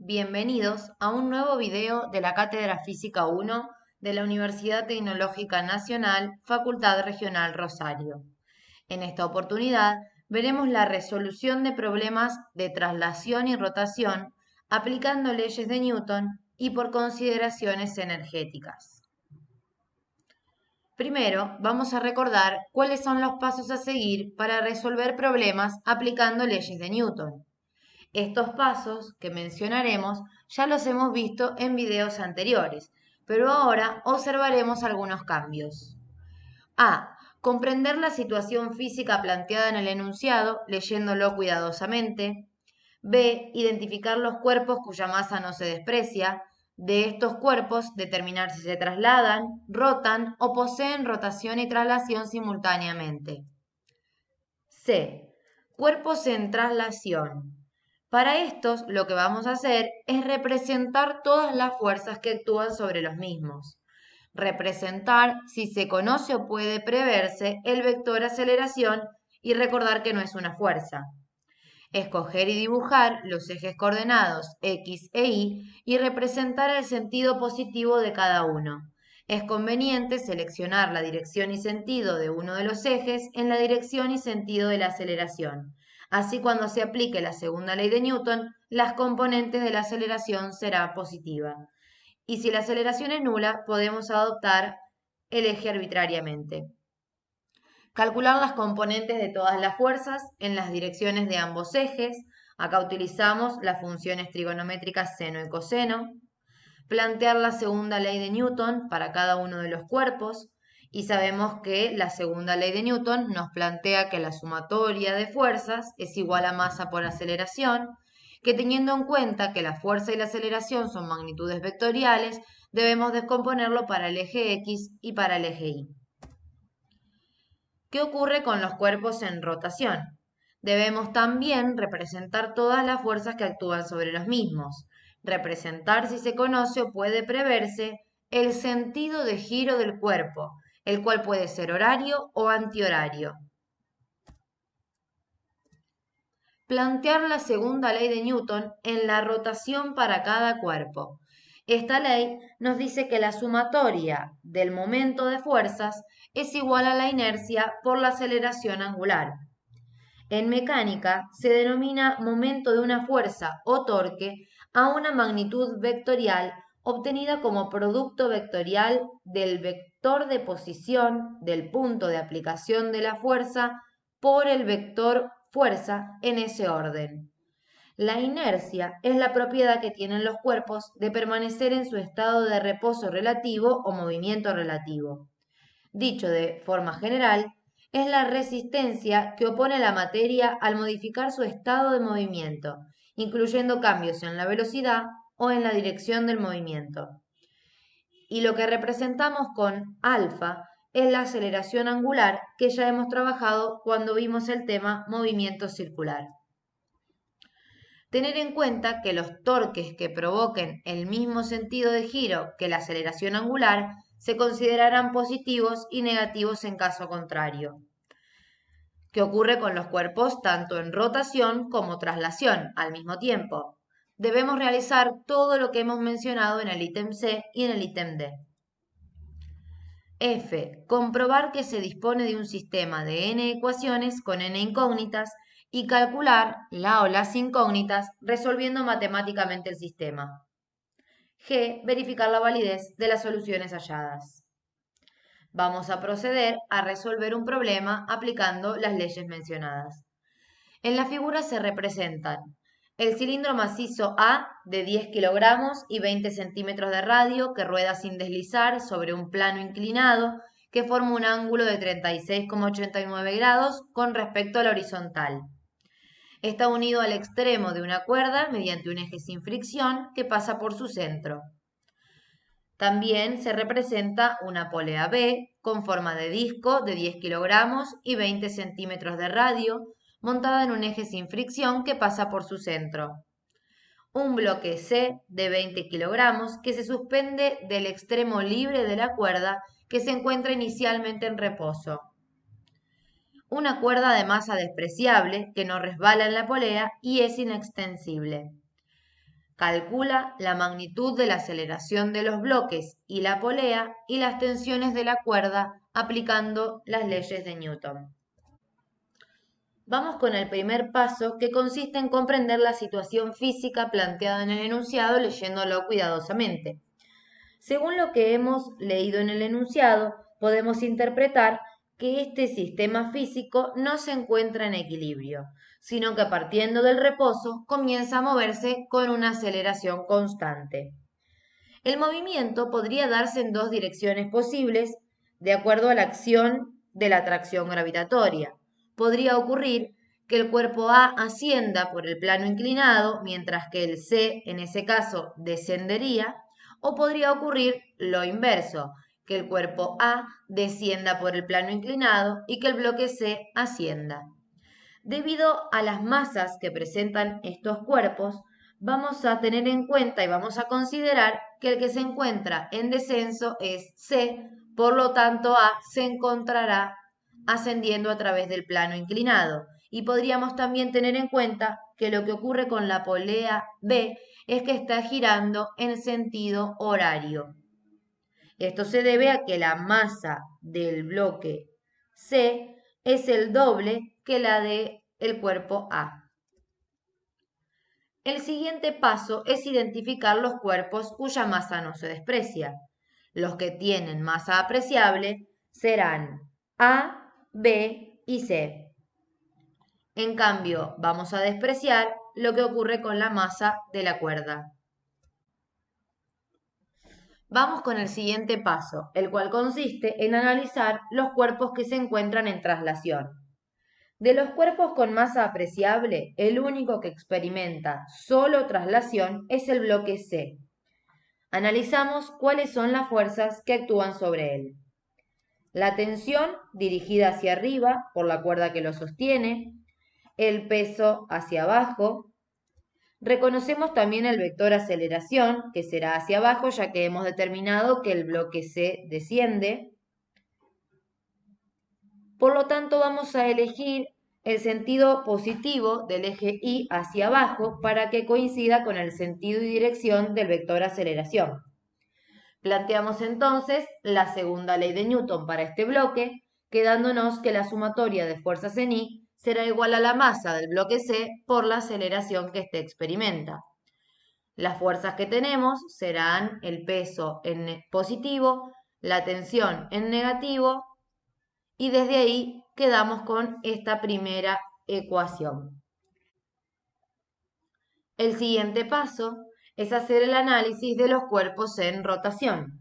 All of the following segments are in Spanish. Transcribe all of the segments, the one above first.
Bienvenidos a un nuevo video de la Cátedra Física 1 de la Universidad Tecnológica Nacional, Facultad Regional Rosario. En esta oportunidad veremos la resolución de problemas de traslación y rotación aplicando leyes de Newton y por consideraciones energéticas. Primero, vamos a recordar cuáles son los pasos a seguir para resolver problemas aplicando leyes de Newton. Estos pasos que mencionaremos ya los hemos visto en videos anteriores, pero ahora observaremos algunos cambios. A. Comprender la situación física planteada en el enunciado, leyéndolo cuidadosamente. B. Identificar los cuerpos cuya masa no se desprecia. De estos cuerpos, determinar si se trasladan, rotan o poseen rotación y traslación simultáneamente. C. Cuerpos en traslación. Para estos, lo que vamos a hacer es representar todas las fuerzas que actúan sobre los mismos. Representar, si se conoce o puede preverse, el vector aceleración y recordar que no es una fuerza. Escoger y dibujar los ejes coordenados X e Y representar el sentido positivo de cada uno. Es conveniente seleccionar la dirección y sentido de uno de los ejes en la dirección y sentido de la aceleración. Así, cuando se aplique la segunda ley de Newton, las componentes de la aceleración será positiva. Y si la aceleración es nula, podemos adoptar el eje arbitrariamente. Calcular las componentes de todas las fuerzas en las direcciones de ambos ejes. Acá utilizamos las funciones trigonométricas seno y coseno. Plantear la segunda ley de Newton para cada uno de los cuerpos. Y sabemos que la segunda ley de Newton nos plantea que la sumatoria de fuerzas es igual a masa por aceleración, que teniendo en cuenta que la fuerza y la aceleración son magnitudes vectoriales, debemos descomponerlo para el eje X y para el eje Y. ¿Qué ocurre con los cuerpos en rotación? Debemos también representar todas las fuerzas que actúan sobre los mismos. Representar, si se conoce o puede preverse, el sentido de giro del cuerpo, el cual puede ser horario o antihorario. Plantear la segunda ley de Newton en la rotación para cada cuerpo. Esta ley nos dice que la sumatoria del momento de fuerzas es igual a la inercia por la aceleración angular. En mecánica se denomina momento de una fuerza o torque a una magnitud vectorial obtenida como producto vectorial del vector de posición del punto de aplicación de la fuerza por el vector fuerza en ese orden. La inercia es la propiedad que tienen los cuerpos de permanecer en su estado de reposo relativo o movimiento relativo. Dicho de forma general, es la resistencia que opone la materia al modificar su estado de movimiento, incluyendo cambios en la velocidad o en la dirección del movimiento. Y lo que representamos con alfa es la aceleración angular que ya hemos trabajado cuando vimos el tema movimiento circular. Tener en cuenta que los torques que provoquen el mismo sentido de giro que la aceleración angular se considerarán positivos y negativos en caso contrario. ¿Qué ocurre con los cuerpos tanto en rotación como traslación al mismo tiempo? Debemos realizar todo lo que hemos mencionado en el ítem C y en el ítem D. F. Comprobar que se dispone de un sistema de n ecuaciones con n incógnitas y calcular la o las incógnitas resolviendo matemáticamente el sistema. G. Verificar la validez de las soluciones halladas. Vamos a proceder a resolver un problema aplicando las leyes mencionadas. En la figura se representan el cilindro macizo A de 10 kilogramos y 20 centímetros de radio que rueda sin deslizar sobre un plano inclinado que forma un ángulo de 36,89 grados con respecto a la horizontal. Está unido al extremo de una cuerda mediante un eje sin fricción que pasa por su centro. También se representa una polea B con forma de disco de 10 kilogramos y 20 centímetros de radio, montada en un eje sin fricción que pasa por su centro. Un bloque C de 20 kilogramos que se suspende del extremo libre de la cuerda que se encuentra inicialmente en reposo. Una cuerda de masa despreciable que no resbala en la polea y es inextensible. Calcula la magnitud de la aceleración de los bloques y la polea y las tensiones de la cuerda aplicando las leyes de Newton. Vamos con el primer paso, que consiste en comprender la situación física planteada en el enunciado leyéndolo cuidadosamente. Según lo que hemos leído en el enunciado, podemos interpretar que este sistema físico no se encuentra en equilibrio, sino que partiendo del reposo comienza a moverse con una aceleración constante. El movimiento podría darse en dos direcciones posibles de acuerdo a la acción de la atracción gravitatoria. Podría ocurrir que el cuerpo A ascienda por el plano inclinado, mientras que el C, en ese caso, descendería, o podría ocurrir lo inverso, que el cuerpo A descienda por el plano inclinado y que el bloque C ascienda. Debido a las masas que presentan estos cuerpos, vamos a tener en cuenta y vamos a considerar que el que se encuentra en descenso es C, por lo tanto A se encontrará ascendiendo a través del plano inclinado. Y podríamos también tener en cuenta que lo que ocurre con la polea B es que está girando en sentido horario. Esto se debe a que la masa del bloque C es el doble que la de el cuerpo A. El siguiente paso es identificar los cuerpos cuya masa no se desprecia. Los que tienen masa apreciable serán A, B y C. En cambio, vamos a despreciar lo que ocurre con la masa de la cuerda. Vamos con el siguiente paso, el cual consiste en analizar los cuerpos que se encuentran en traslación. De los cuerpos con masa apreciable, el único que experimenta solo traslación es el bloque C. Analizamos cuáles son las fuerzas que actúan sobre él. La tensión dirigida hacia arriba por la cuerda que lo sostiene, el peso hacia abajo. Reconocemos también el vector aceleración, que será hacia abajo, ya que hemos determinado que el bloque C desciende. Por lo tanto, vamos a elegir el sentido positivo del eje Y hacia abajo para que coincida con el sentido y dirección del vector aceleración. Planteamos entonces la segunda ley de Newton para este bloque, quedándonos que la sumatoria de fuerzas en Y será igual a la masa del bloque C por la aceleración que éste experimenta. Las fuerzas que tenemos serán el peso en positivo, la tensión en negativo, y desde ahí quedamos con esta primera ecuación. El siguiente paso es hacer el análisis de los cuerpos en rotación.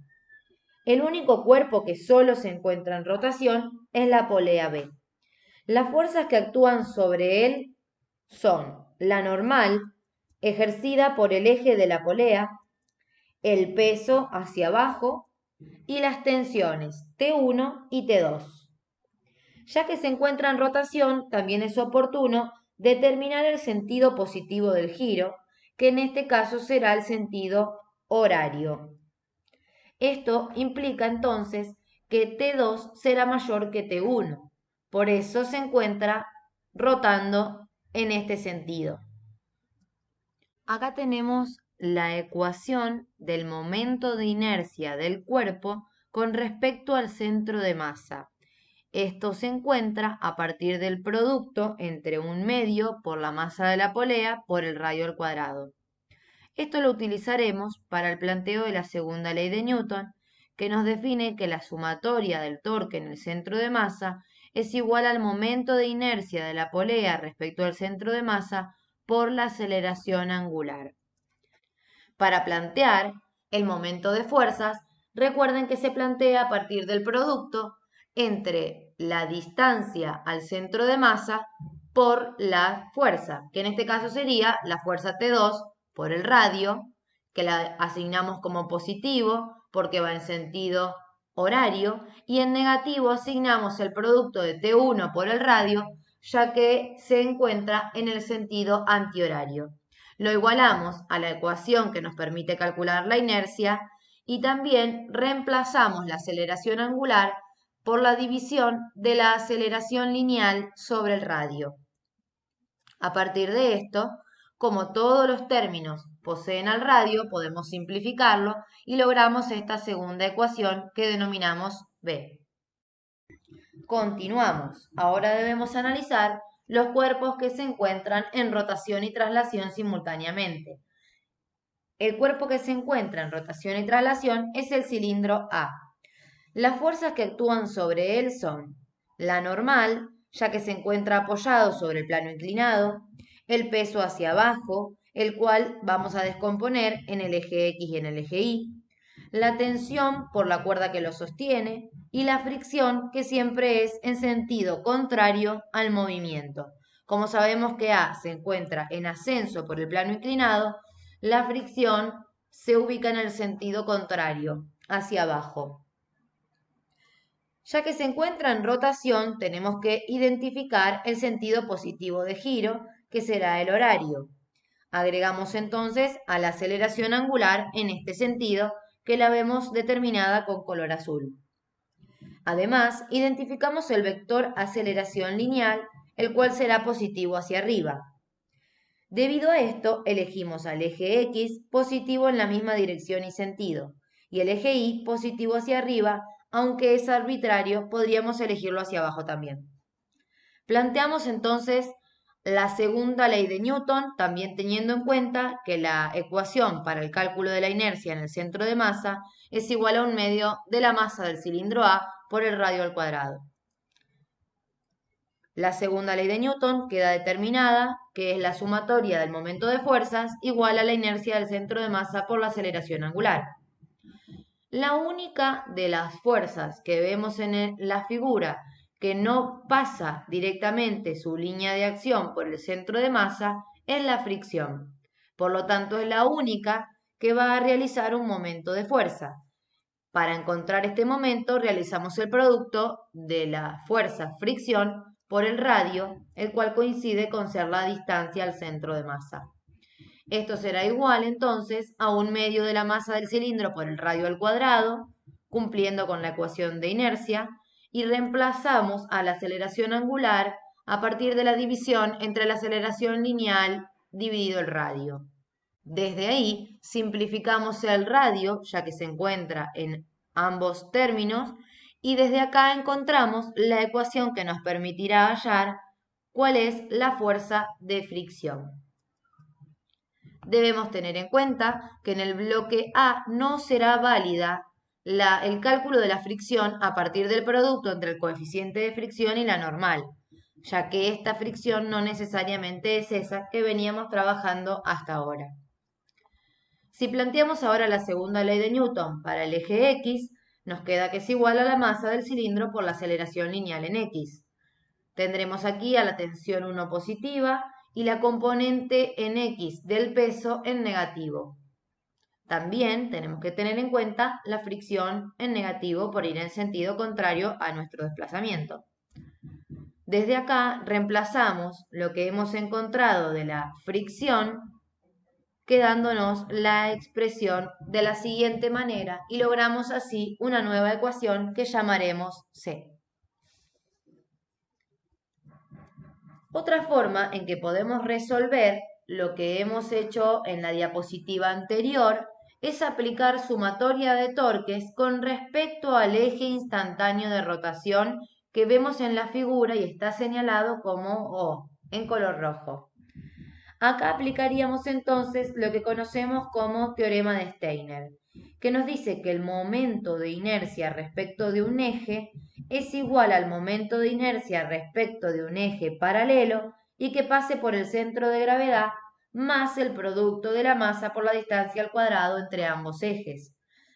El único cuerpo que solo se encuentra en rotación es la polea B. Las fuerzas que actúan sobre él son la normal, ejercida por el eje de la polea, el peso hacia abajo y las tensiones T1 y T2. Ya que se encuentra en rotación, también es oportuno determinar el sentido positivo del giro, que en este caso será el sentido horario. Esto implica entonces que T2 será mayor que T1, por eso se encuentra rotando en este sentido. Acá tenemos la ecuación del momento de inercia del cuerpo con respecto al centro de masa. Esto se encuentra a partir del producto entre un medio por la masa de la polea por el radio al cuadrado. Esto lo utilizaremos para el planteo de la segunda ley de Newton, que nos define que la sumatoria del torque en el centro de masa es igual al momento de inercia de la polea respecto al centro de masa por la aceleración angular. Para plantear el momento de fuerzas, recuerden que se plantea a partir del producto entre la distancia al centro de masa por la fuerza, que en este caso sería la fuerza T2 por el radio, que la asignamos como positivo porque va en sentido horario, y en negativo asignamos el producto de T1 por el radio, ya que se encuentra en el sentido antihorario. Lo igualamos a la ecuación que nos permite calcular la inercia y también reemplazamos la aceleración angular por la división de la aceleración lineal sobre el radio. A partir de esto, como todos los términos poseen al radio, podemos simplificarlo y logramos esta segunda ecuación que denominamos B. Continuamos. Ahora debemos analizar los cuerpos que se encuentran en rotación y traslación simultáneamente. El cuerpo que se encuentra en rotación y traslación es el cilindro A. Las fuerzas que actúan sobre él son la normal, ya que se encuentra apoyado sobre el plano inclinado, el peso hacia abajo, el cual vamos a descomponer en el eje X y en el eje Y, la tensión por la cuerda que lo sostiene y la fricción, que siempre es en sentido contrario al movimiento. Como sabemos que A se encuentra en ascenso por el plano inclinado, la fricción se ubica en el sentido contrario, hacia abajo. Ya que se encuentra en rotación, tenemos que identificar el sentido positivo de giro, que será el horario. Agregamos entonces a la aceleración angular en este sentido, que la vemos determinada con color azul. Además, identificamos el vector aceleración lineal, el cual será positivo hacia arriba. Debido a esto, elegimos al eje X positivo en la misma dirección y sentido, y el eje Y positivo hacia arriba, aunque es arbitrario, podríamos elegirlo hacia abajo también. Planteamos entonces la segunda ley de Newton, también teniendo en cuenta que la ecuación para el cálculo de la inercia en el centro de masa es igual a 1/2 de la masa del cilindro A por el radio al cuadrado. La segunda ley de Newton queda determinada, que es la sumatoria del momento de fuerzas igual a la inercia del centro de masa por la aceleración angular. La única de las fuerzas que vemos en la figura que no pasa directamente su línea de acción por el centro de masa es la fricción. Por lo tanto, es la única que va a realizar un momento de fuerza. Para encontrar este momento, realizamos el producto de la fuerza fricción por el radio, el cual coincide con ser la distancia al centro de masa. Esto será igual entonces a 1/2 de la masa del cilindro por el radio al cuadrado, cumpliendo con la ecuación de inercia, y reemplazamos a la aceleración angular a partir de la división entre la aceleración lineal dividido el radio. Desde ahí simplificamos el radio, ya que se encuentra en ambos términos, y desde acá encontramos la ecuación que nos permitirá hallar cuál es la fuerza de fricción. Debemos tener en cuenta que en el bloque A no será válida el cálculo de la fricción a partir del producto entre el coeficiente de fricción y la normal, ya que esta fricción no necesariamente es esa que veníamos trabajando hasta ahora. Si planteamos ahora la segunda ley de Newton para el eje X, nos queda que es igual a la masa del cilindro por la aceleración lineal en X. Tendremos aquí a la tensión 1 positiva y la componente en X del peso en negativo. También tenemos que tener en cuenta la fricción en negativo por ir en sentido contrario a nuestro desplazamiento. Desde acá reemplazamos lo que hemos encontrado de la fricción, quedándonos la expresión de la siguiente manera y logramos así una nueva ecuación que llamaremos C. Otra forma en que podemos resolver lo que hemos hecho en la diapositiva anterior es aplicar sumatoria de torques con respecto al eje instantáneo de rotación que vemos en la figura y está señalado como O, en color rojo. Acá aplicaríamos entonces lo que conocemos como teorema de Steiner, que nos dice que el momento de inercia respecto de un eje es igual al momento de inercia respecto de un eje paralelo y que pase por el centro de gravedad más el producto de la masa por la distancia al cuadrado entre ambos ejes.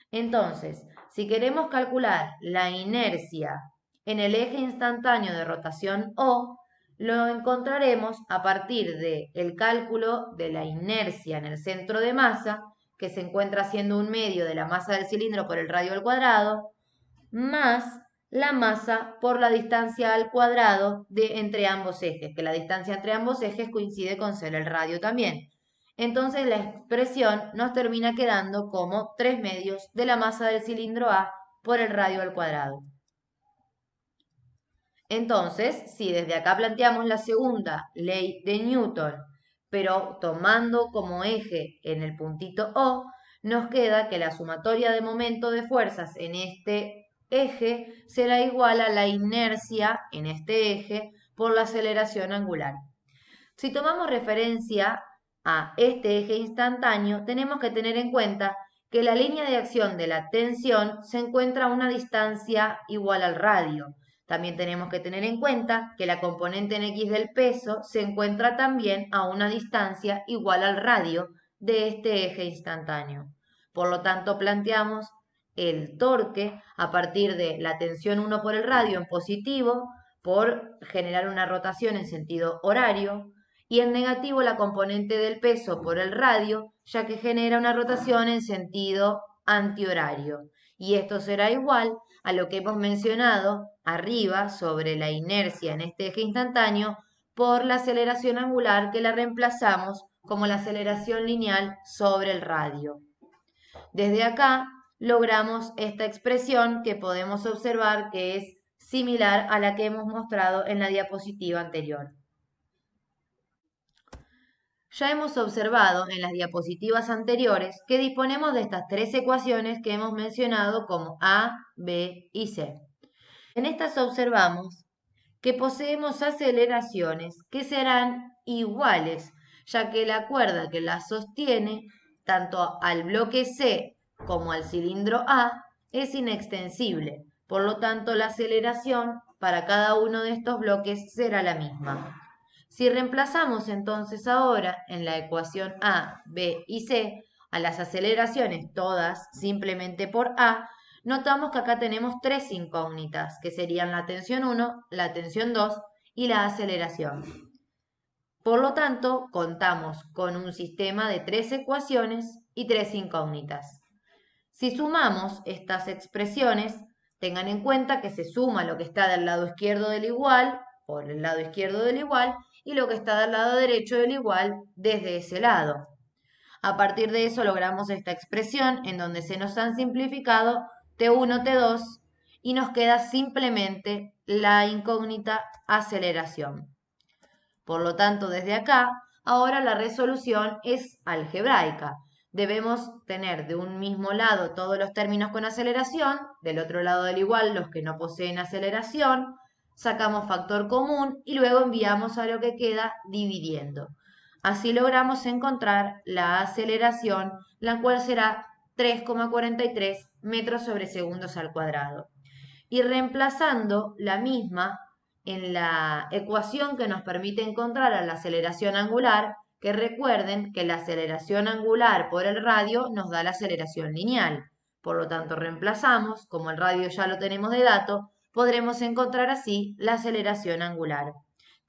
Entonces, si queremos calcular la inercia en el eje instantáneo de rotación O, lo encontraremos a partir del cálculo de la inercia en el centro de masa, que se encuentra siendo 1/2 de la masa del cilindro por el radio al cuadrado, más la masa por la distancia al cuadrado entre ambos ejes, que la distancia entre ambos ejes coincide con ser el radio también. Entonces la expresión nos termina quedando como 3/2 de la masa del cilindro A por el radio al cuadrado. Entonces, si desde acá planteamos la segunda ley de Newton, pero tomando como eje en el puntito O, nos queda que la sumatoria de momento de fuerzas en este eje será igual a la inercia en este eje por la aceleración angular. Si tomamos referencia a este eje instantáneo, tenemos que tener en cuenta que la línea de acción de la tensión se encuentra a una distancia igual al radio. También tenemos que tener en cuenta que la componente en X del peso se encuentra también a una distancia igual al radio de este eje instantáneo. Por lo tanto, planteamos el torque a partir de la tensión 1 por el radio en positivo por generar una rotación en sentido horario, y en negativo la componente del peso por el radio, ya que genera una rotación en sentido antihorario. Y esto será igual a lo que hemos mencionado arriba sobre la inercia en este eje instantáneo por la aceleración angular, que la reemplazamos como la aceleración lineal sobre el radio. Desde acá logramos esta expresión que podemos observar que es similar a la que hemos mostrado en la diapositiva anterior. Ya hemos observado en las diapositivas anteriores que disponemos de estas tres ecuaciones que hemos mencionado como A, B y C. En estas observamos que poseemos aceleraciones que serán iguales, ya que la cuerda que las sostiene, tanto al bloque C como al cilindro A, es inextensible. Por lo tanto, la aceleración para cada uno de estos bloques será la misma. Si reemplazamos entonces ahora en la ecuación A, B y C a las aceleraciones todas simplemente por A, notamos que acá tenemos tres incógnitas, que serían la tensión 1, la tensión 2 y la aceleración. Por lo tanto, contamos con un sistema de tres ecuaciones y tres incógnitas. Si sumamos estas expresiones, tengan en cuenta que se suma lo que está del lado izquierdo del igual por el lado izquierdo del igual y lo que está del lado derecho del igual desde ese lado. A partir de eso logramos esta expresión en donde se nos han simplificado T1, T2 y nos queda simplemente la incógnita aceleración. Por lo tanto, desde acá, ahora la resolución es algebraica. Debemos tener de un mismo lado todos los términos con aceleración, del otro lado del igual los que no poseen aceleración, sacamos factor común y luego enviamos a lo que queda dividiendo. Así logramos encontrar la aceleración, la cual será 3,43 metros sobre segundos al cuadrado. Y reemplazando la misma en la ecuación que nos permite encontrar a la aceleración angular, que recuerden que la aceleración angular por el radio nos da la aceleración lineal. Por lo tanto, reemplazamos, como el radio ya lo tenemos de dato, podremos encontrar así la aceleración angular.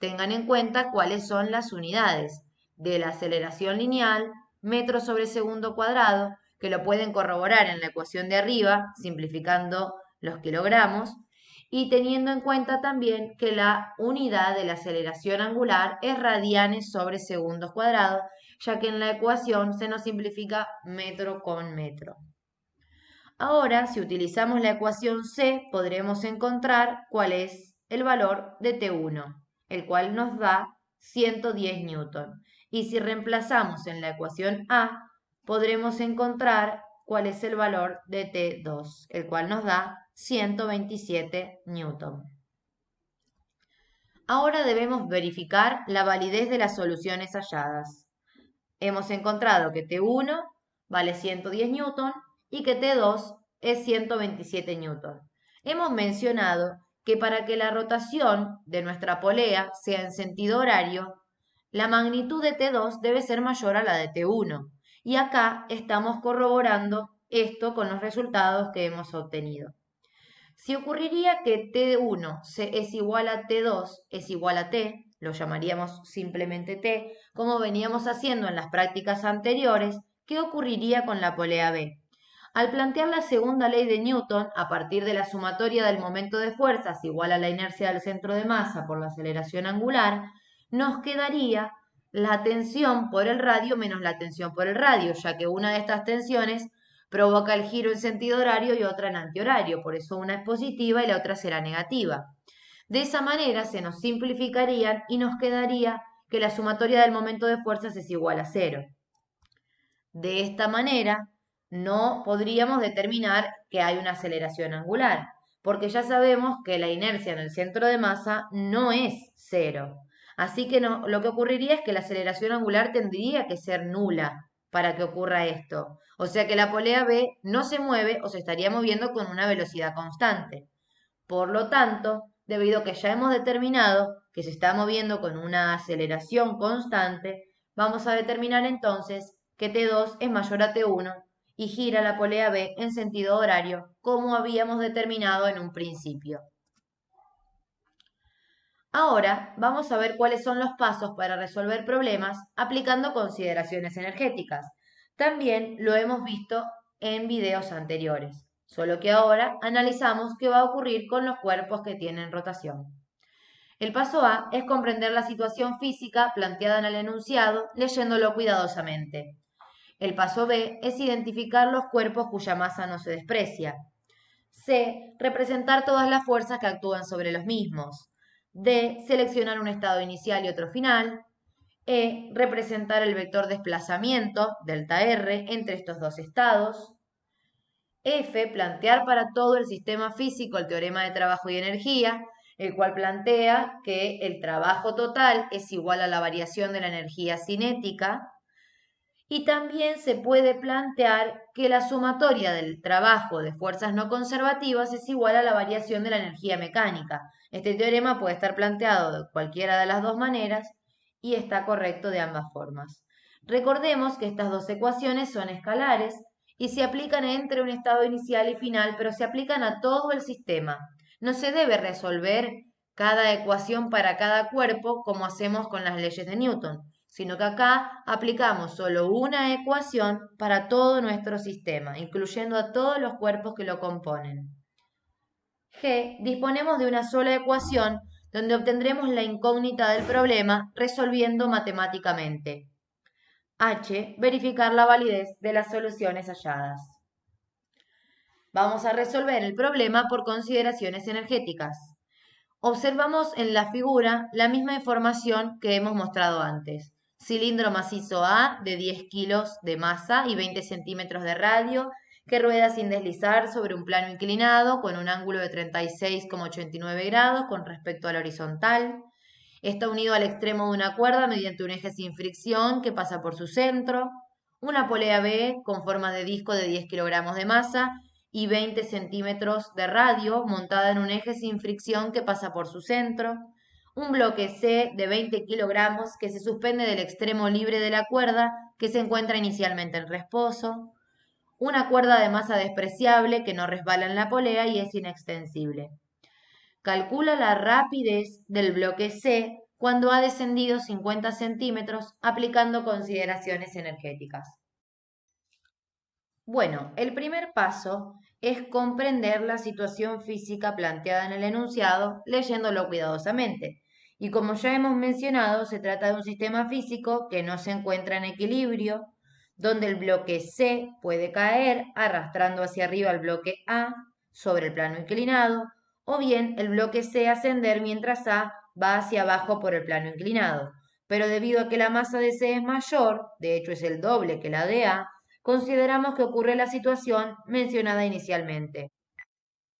Tengan en cuenta cuáles son las unidades de la aceleración lineal, metros sobre segundo cuadrado, que lo pueden corroborar en la ecuación de arriba, simplificando los kilogramos, y teniendo en cuenta también que la unidad de la aceleración angular es radianes sobre segundos cuadrados, ya que en la ecuación se nos simplifica metro con metro. Ahora, si utilizamos la ecuación C, podremos encontrar cuál es el valor de T1, el cual nos da 110 newton. Y si reemplazamos en la ecuación A, podremos encontrar cuál es el valor de T2, el cual nos da 127 newton. Ahora debemos verificar la validez de las soluciones halladas. Hemos encontrado que T1 vale 110 newton y que T2 es 127 newton. Hemos mencionado que para que la rotación de nuestra polea sea en sentido horario, la magnitud de T2 debe ser mayor a la de T1. Y acá estamos corroborando esto con los resultados que hemos obtenido. Si ocurriría que T1 es igual a T2 es igual a T, lo llamaríamos simplemente T, como veníamos haciendo en las prácticas anteriores, ¿qué ocurriría con la polea B? Al plantear la segunda ley de Newton, a partir de la sumatoria del momento de fuerzas igual a la inercia del centro de masa por la aceleración angular, nos quedaría la tensión por el radio menos la tensión por el radio, ya que una de estas tensiones provoca el giro en sentido horario y otra en antihorario, por eso una es positiva y la otra será negativa. De esa manera se nos simplificarían y nos quedaría que la sumatoria del momento de fuerzas es igual a cero. De esta manera, no podríamos determinar que hay una aceleración angular, porque ya sabemos que la inercia en el centro de masa no es cero. Así que lo que ocurriría es que la aceleración angular tendría que ser nula para que ocurra esto. O sea que la polea B no se mueve o se estaría moviendo con una velocidad constante. Por lo tanto, debido a que ya hemos determinado que se está moviendo con una aceleración constante, vamos a determinar entonces que T2 es mayor a T1 y gira la polea B en sentido horario, como habíamos determinado en un principio. Ahora vamos a ver cuáles son los pasos para resolver problemas aplicando consideraciones energéticas. También lo hemos visto en videos anteriores, solo que ahora analizamos qué va a ocurrir con los cuerpos que tienen rotación. El paso A es comprender la situación física planteada en el enunciado leyéndolo cuidadosamente. El paso B es identificar los cuerpos cuya masa no se desprecia. C. Representar todas las fuerzas que actúan sobre los mismos. D. Seleccionar un estado inicial y otro final. E. Representar el vector desplazamiento, delta R, entre estos dos estados. F. Plantear para todo el sistema físico el teorema de trabajo y energía, el cual plantea que el trabajo total es igual a la variación de la energía cinética. Y también se puede plantear que la sumatoria del trabajo de fuerzas no conservativas es igual a la variación de la energía mecánica. Este teorema puede estar planteado de cualquiera de las dos maneras y está correcto de ambas formas. Recordemos que estas dos ecuaciones son escalares y se aplican entre un estado inicial y final, pero se aplican a todo el sistema. No se debe resolver cada ecuación para cada cuerpo como hacemos con las leyes de Newton, sino que acá aplicamos solo una ecuación para todo nuestro sistema, incluyendo a todos los cuerpos que lo componen. G. Disponemos de una sola ecuación donde obtendremos la incógnita del problema resolviendo matemáticamente. H. Verificar la validez de las soluciones halladas. Vamos a resolver el problema por consideraciones energéticas. Observamos en la figura la misma información que hemos mostrado antes. Cilindro macizo A de 10 kilos de masa y 20 centímetros de radio que rueda sin deslizar sobre un plano inclinado con un ángulo de 36,89 grados con respecto al horizontal. Está unido al extremo de una cuerda mediante un eje sin fricción que pasa por su centro. Una polea B con forma de disco de 10 kilogramos de masa y 20 centímetros de radio montada en un eje sin fricción que pasa por su centro. Un bloque C de 20 kilogramos que se suspende del extremo libre de la cuerda que se encuentra inicialmente en reposo. Una cuerda de masa despreciable que no resbala en la polea y es inextensible. Calcula la rapidez del bloque C cuando ha descendido 50 centímetros aplicando consideraciones energéticas. Bueno, el primer paso es comprender la situación física planteada en el enunciado leyéndolo cuidadosamente. Y como ya hemos mencionado, se trata de un sistema físico que no se encuentra en equilibrio, donde el bloque C puede caer arrastrando hacia arriba el bloque A sobre el plano inclinado, o bien el bloque C ascender mientras A va hacia abajo por el plano inclinado. Pero debido a que la masa de C es mayor, de hecho es el doble que la de A, consideramos que ocurre la situación mencionada inicialmente.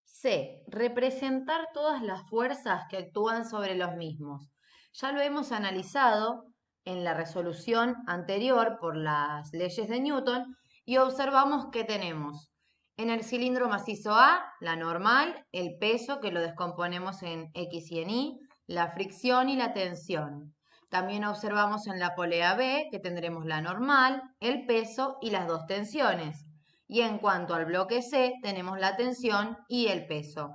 C. Representar todas las fuerzas que actúan sobre los mismos. Ya lo hemos analizado en la resolución anterior por las leyes de Newton y observamos que tenemos en el cilindro macizo A, la normal, el peso que lo descomponemos en X y en Y, la fricción y la tensión. También observamos en la polea B que tendremos la normal, el peso y las dos tensiones. Y en cuanto al bloque C, tenemos la tensión y el peso.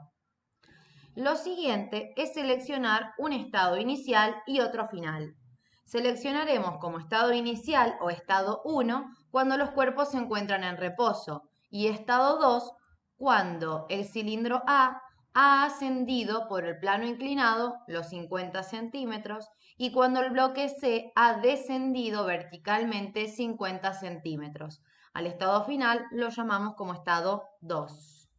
Lo siguiente es seleccionar un estado inicial y otro final. Seleccionaremos como estado inicial o estado 1 cuando los cuerpos se encuentran en reposo y estado 2 cuando el cilindro A ha ascendido por el plano inclinado los 50 centímetros y cuando el bloque C ha descendido verticalmente 50 centímetros. Al estado final lo llamamos como estado 2.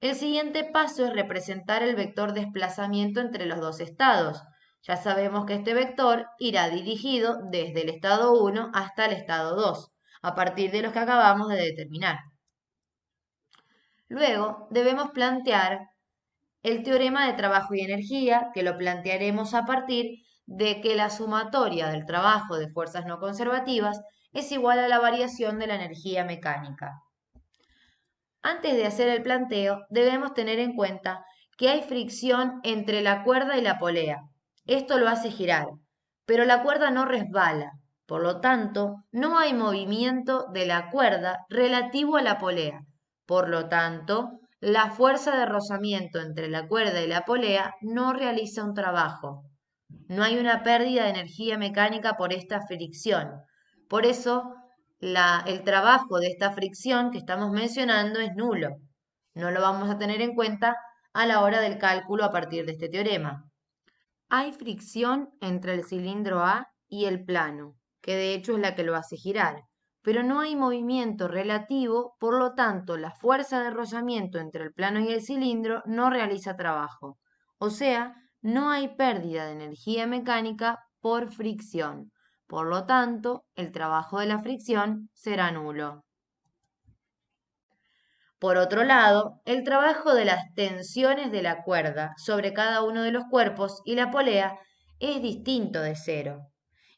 El siguiente paso es representar el vector desplazamiento entre los dos estados. Ya sabemos que este vector irá dirigido desde el estado 1 hasta el estado 2, a partir de los que acabamos de determinar. Luego debemos plantear el teorema de trabajo y energía, que lo plantearemos a partir de que la sumatoria del trabajo de fuerzas no conservativas es igual a la variación de la energía mecánica. Antes de hacer el planteo, debemos tener en cuenta que hay fricción entre la cuerda y la polea. Esto lo hace girar, pero la cuerda no resbala. Por lo tanto, no hay movimiento de la cuerda relativo a la polea. Por lo tanto, la fuerza de rozamiento entre la cuerda y la polea no realiza un trabajo. No hay una pérdida de energía mecánica por esta fricción. Por eso, el trabajo de esta fricción que estamos mencionando es nulo. No lo vamos a tener en cuenta a la hora del cálculo a partir de este teorema. Hay fricción entre el cilindro A y el plano, que de hecho es la que lo hace girar, pero no hay movimiento relativo, por lo tanto la fuerza de rozamiento entre el plano y el cilindro no realiza trabajo. O sea, no hay pérdida de energía mecánica por fricción. Por lo tanto, el trabajo de la fricción será nulo. Por otro lado, el trabajo de las tensiones de la cuerda sobre cada uno de los cuerpos y la polea es distinto de cero.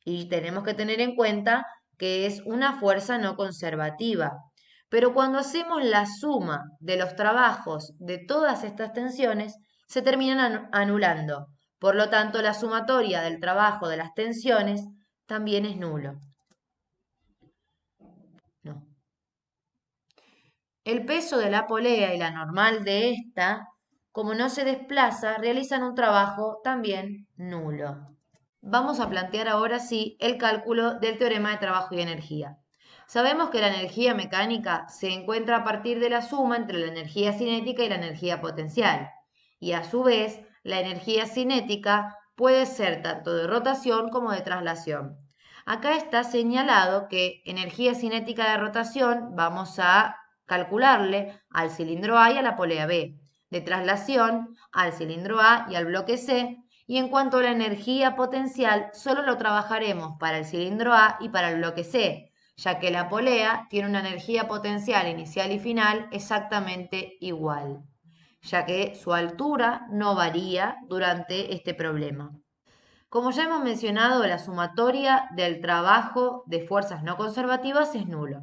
Y tenemos que tener en cuenta que es una fuerza no conservativa. Pero cuando hacemos la suma de los trabajos de todas estas tensiones, se terminan anulando. Por lo tanto, la sumatoria del trabajo de las tensiones también es nulo. No. El peso de la polea y la normal de esta, como no se desplaza, realizan un trabajo también nulo. Vamos a plantear ahora sí el cálculo del teorema de trabajo y energía. Sabemos que la energía mecánica se encuentra a partir de la suma entre la energía cinética y la energía potencial. Y a su vez, la energía cinética puede ser tanto de rotación como de traslación. Acá está señalado que energía cinética de rotación vamos a calcularle al cilindro A y a la polea B, de traslación al cilindro A y al bloque C, y en cuanto a la energía potencial, solo lo trabajaremos para el cilindro A y para el bloque C, ya que la polea tiene una energía potencial inicial y final exactamente igual, ya que su altura no varía durante este problema. Como ya hemos mencionado, la sumatoria del trabajo de fuerzas no conservativas es nulo.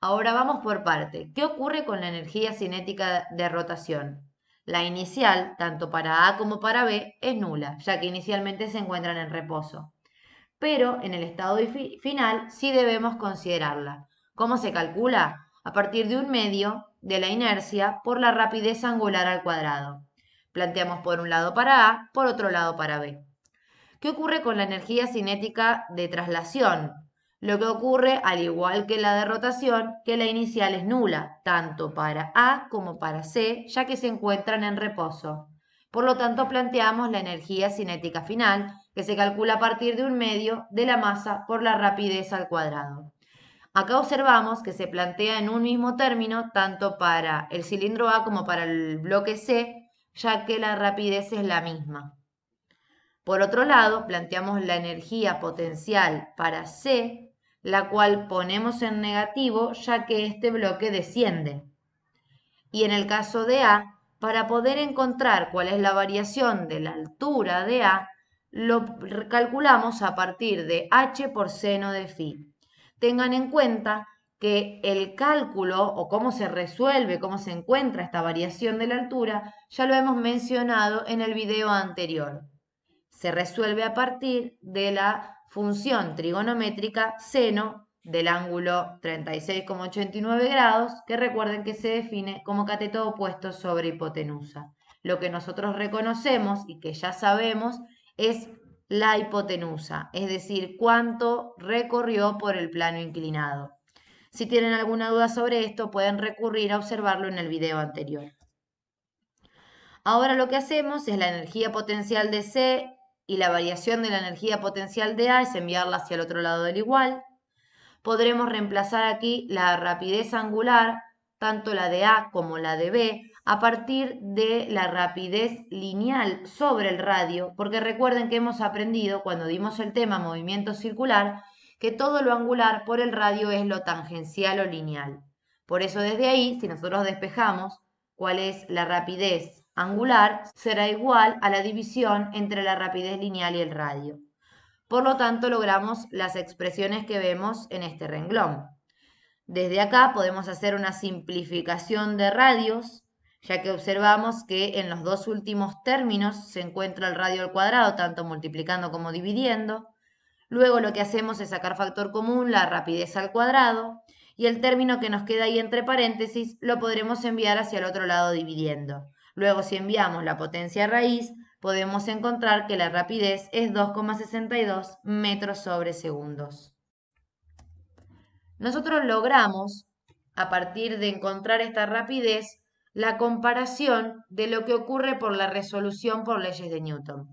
Ahora vamos por parte. ¿Qué ocurre con la energía cinética de rotación? La inicial, tanto para A como para B, es nula, ya que inicialmente se encuentran en reposo. Pero en el estado final sí debemos considerarla. ¿Cómo se calcula? A partir de un medio de la inercia por la rapidez angular al cuadrado. Planteamos por un lado para A, por otro lado para B. ¿Qué ocurre con la energía cinética de traslación? Lo que ocurre, al igual que la de rotación, que la inicial es nula, tanto para A como para C, ya que se encuentran en reposo. Por lo tanto, planteamos la energía cinética final, que se calcula a partir de un medio de la masa por la rapidez al cuadrado. Acá observamos que se plantea en un mismo término tanto para el cilindro A como para el bloque C, ya que la rapidez es la misma. Por otro lado, planteamos la energía potencial para C, la cual ponemos en negativo ya que este bloque desciende. Y en el caso de A, para poder encontrar cuál es la variación de la altura de A, lo calculamos a partir de h por seno de phi. Tengan en cuenta que el cálculo o cómo se resuelve, cómo se encuentra esta variación de la altura, ya lo hemos mencionado en el video anterior. Se resuelve a partir de la función trigonométrica seno del ángulo 36,89 grados, que recuerden que se define como cateto opuesto sobre hipotenusa. Lo que nosotros reconocemos y que ya sabemos es la hipotenusa, es decir, cuánto recorrió por el plano inclinado. Si tienen alguna duda sobre esto, pueden recurrir a observarlo en el video anterior. Ahora lo que hacemos es la energía potencial de C y la variación de la energía potencial de A es enviarla hacia el otro lado del igual. Podremos reemplazar aquí la rapidez angular, tanto la de A como la de B, a partir de la rapidez lineal sobre el radio, porque recuerden que hemos aprendido cuando dimos el tema movimiento circular que todo lo angular por el radio es lo tangencial o lineal. Por eso desde ahí, si nosotros despejamos cuál es la rapidez angular, será igual a la división entre la rapidez lineal y el radio. Por lo tanto, logramos las expresiones que vemos en este renglón. Desde acá podemos hacer una simplificación de radios, ya que observamos que en los dos últimos términos se encuentra el radio al cuadrado, tanto multiplicando como dividiendo. Luego lo que hacemos es sacar factor común, la rapidez al cuadrado, y el término que nos queda ahí entre paréntesis lo podremos enviar hacia el otro lado dividiendo. Luego, si enviamos la potencia raíz, podemos encontrar que la rapidez es 2,62 metros sobre segundos. Nosotros logramos, a partir de encontrar esta rapidez, la comparación de lo que ocurre por la resolución por leyes de Newton.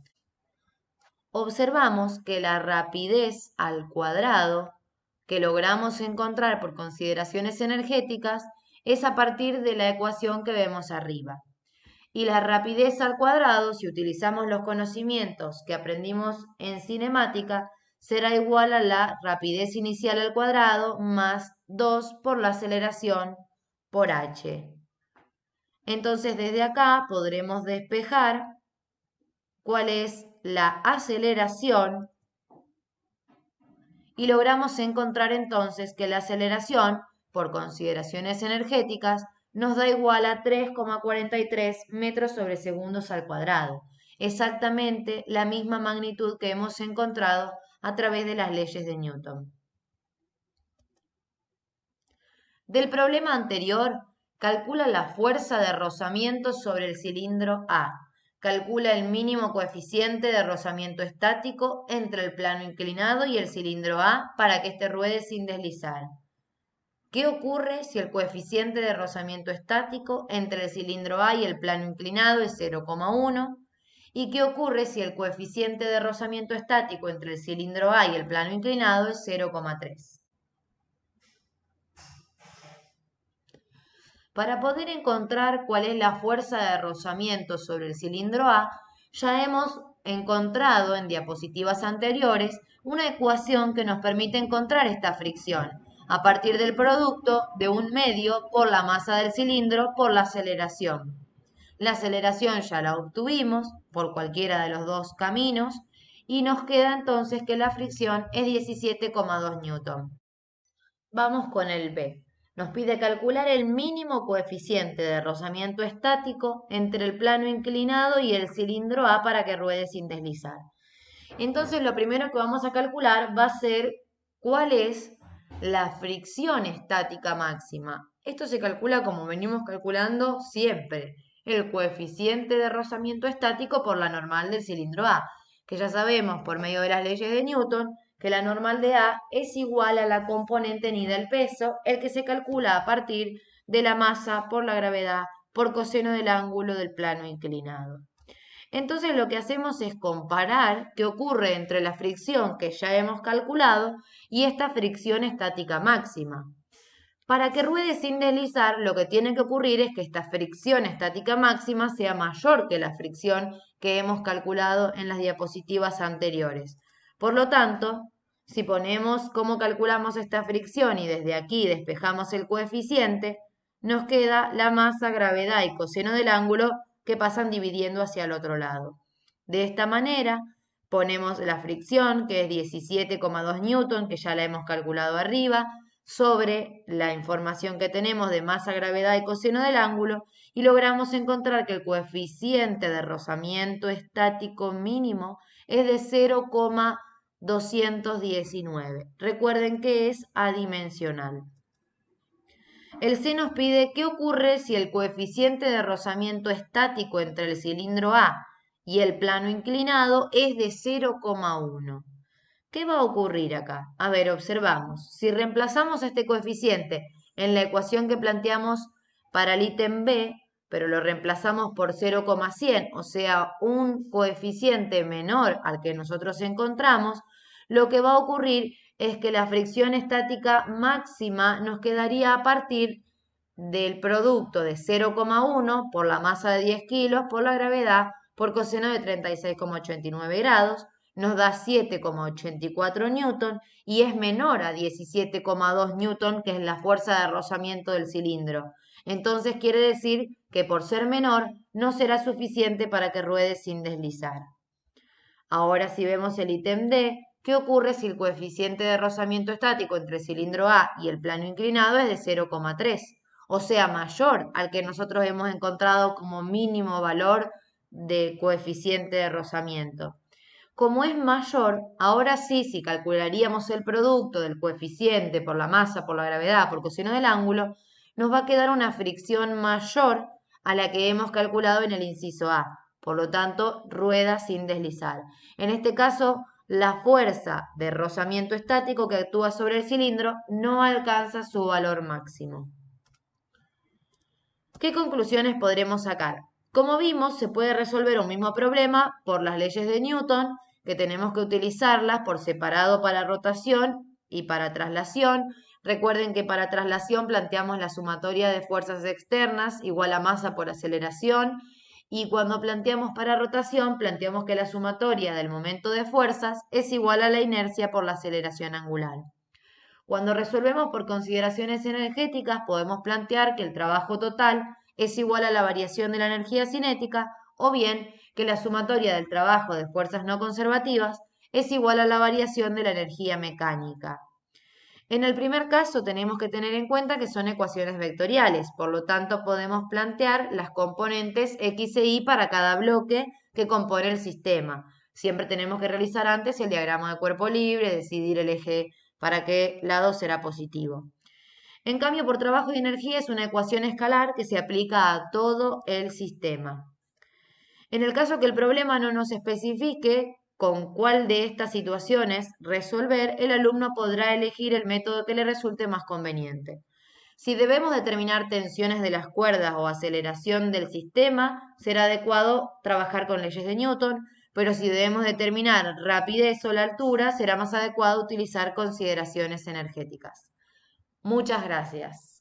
Observamos que la rapidez al cuadrado que logramos encontrar por consideraciones energéticas es a partir de la ecuación que vemos arriba. Y la rapidez al cuadrado, si utilizamos los conocimientos que aprendimos en cinemática, será igual a la rapidez inicial al cuadrado más 2 por la aceleración por h. Entonces desde acá podremos despejar cuál es la aceleración y logramos encontrar entonces que la aceleración, por consideraciones energéticas, nos da igual a 3,43 metros sobre segundos al cuadrado, exactamente la misma magnitud que hemos encontrado a través de las leyes de Newton. Del problema anterior, calcula la fuerza de rozamiento sobre el cilindro A. Calcula el mínimo coeficiente de rozamiento estático entre el plano inclinado y el cilindro A para que éste ruede sin deslizar. ¿Qué ocurre si el coeficiente de rozamiento estático entre el cilindro A y el plano inclinado es 0,1? ¿Y qué ocurre si el coeficiente de rozamiento estático entre el cilindro A y el plano inclinado es 0,3? Para poder encontrar cuál es la fuerza de rozamiento sobre el cilindro A, ya hemos encontrado en diapositivas anteriores una ecuación que nos permite encontrar esta fricción a partir del producto de un medio por la masa del cilindro por la aceleración. La aceleración ya la obtuvimos por cualquiera de los dos caminos y nos queda entonces que la fricción es 17,2 newton. Vamos con el B. Nos pide calcular el mínimo coeficiente de rozamiento estático entre el plano inclinado y el cilindro A para que ruede sin deslizar. Entonces lo primero que vamos a calcular va a ser cuál es la fricción estática máxima. Esto se calcula como venimos calculando siempre, el coeficiente de rozamiento estático por la normal del cilindro A, que ya sabemos por medio de las leyes de Newton que la normal de A es igual a la componente ni del peso, el que se calcula a partir de la masa por la gravedad por coseno del ángulo del plano inclinado. Entonces lo que hacemos es comparar qué ocurre entre la fricción que ya hemos calculado y esta fricción estática máxima. Para que ruede sin deslizar, lo que tiene que ocurrir es que esta fricción estática máxima sea mayor que la fricción que hemos calculado en las diapositivas anteriores. Por lo tanto, si ponemos cómo calculamos esta fricción y desde aquí despejamos el coeficiente, nos queda la masa, gravedad y coseno del ángulo que pasan dividiendo hacia el otro lado. De esta manera, ponemos la fricción, que es 17,2 newton, que ya la hemos calculado arriba, sobre la información que tenemos de masa, gravedad y coseno del ángulo, y logramos encontrar que el coeficiente de rozamiento estático mínimo es de 0,219. Recuerden que es adimensional. El C nos pide qué ocurre si el coeficiente de rozamiento estático entre el cilindro A y el plano inclinado es de 0,1. ¿Qué va a ocurrir acá? A ver, observamos. Si reemplazamos este coeficiente en la ecuación que planteamos para el ítem B, pero lo reemplazamos por 0,100, o sea, un coeficiente menor al que nosotros encontramos, lo que va a ocurrir es que la fricción estática máxima nos quedaría a partir del producto de 0,1 por la masa de 10 kilos por la gravedad por coseno de 36,89 grados, nos da 7,84 newton y es menor a 17,2 newton, que es la fuerza de rozamiento del cilindro. Entonces quiere decir que por ser menor no será suficiente para que ruede sin deslizar. Ahora si vemos el ítem D, ¿qué ocurre si el coeficiente de rozamiento estático entre el cilindro A y el plano inclinado es de 0,3? O sea, mayor al que nosotros hemos encontrado como mínimo valor de coeficiente de rozamiento. Como es mayor, ahora sí, si calcularíamos el producto del coeficiente por la masa, por la gravedad, por coseno del ángulo, nos va a quedar una fricción mayor a la que hemos calculado en el inciso A. Por lo tanto, rueda sin deslizar. En este caso, la fuerza de rozamiento estático que actúa sobre el cilindro no alcanza su valor máximo. ¿Qué conclusiones podremos sacar? Como vimos, se puede resolver un mismo problema por las leyes de Newton, que tenemos que utilizarlas por separado para rotación y para traslación. Recuerden que para traslación planteamos la sumatoria de fuerzas externas igual a masa por aceleración, y cuando planteamos para rotación planteamos que la sumatoria del momento de fuerzas es igual a la inercia por la aceleración angular. Cuando resolvemos por consideraciones energéticas, podemos plantear que el trabajo total es igual a la variación de la energía cinética, o bien que la sumatoria del trabajo de fuerzas no conservativas es igual a la variación de la energía mecánica. En el primer caso tenemos que tener en cuenta que son ecuaciones vectoriales, por lo tanto podemos plantear las componentes X e Y para cada bloque que compone el sistema. Siempre tenemos que realizar antes el diagrama de cuerpo libre, decidir el eje para qué lado será positivo. En cambio, por trabajo y energía es una ecuación escalar que se aplica a todo el sistema. En el caso que el problema no nos especifique con cuál de estas situaciones resolver, el alumno podrá elegir el método que le resulte más conveniente. Si debemos determinar tensiones de las cuerdas o aceleración del sistema, será adecuado trabajar con leyes de Newton, pero si debemos determinar rapidez o la altura, será más adecuado utilizar consideraciones energéticas. Muchas gracias.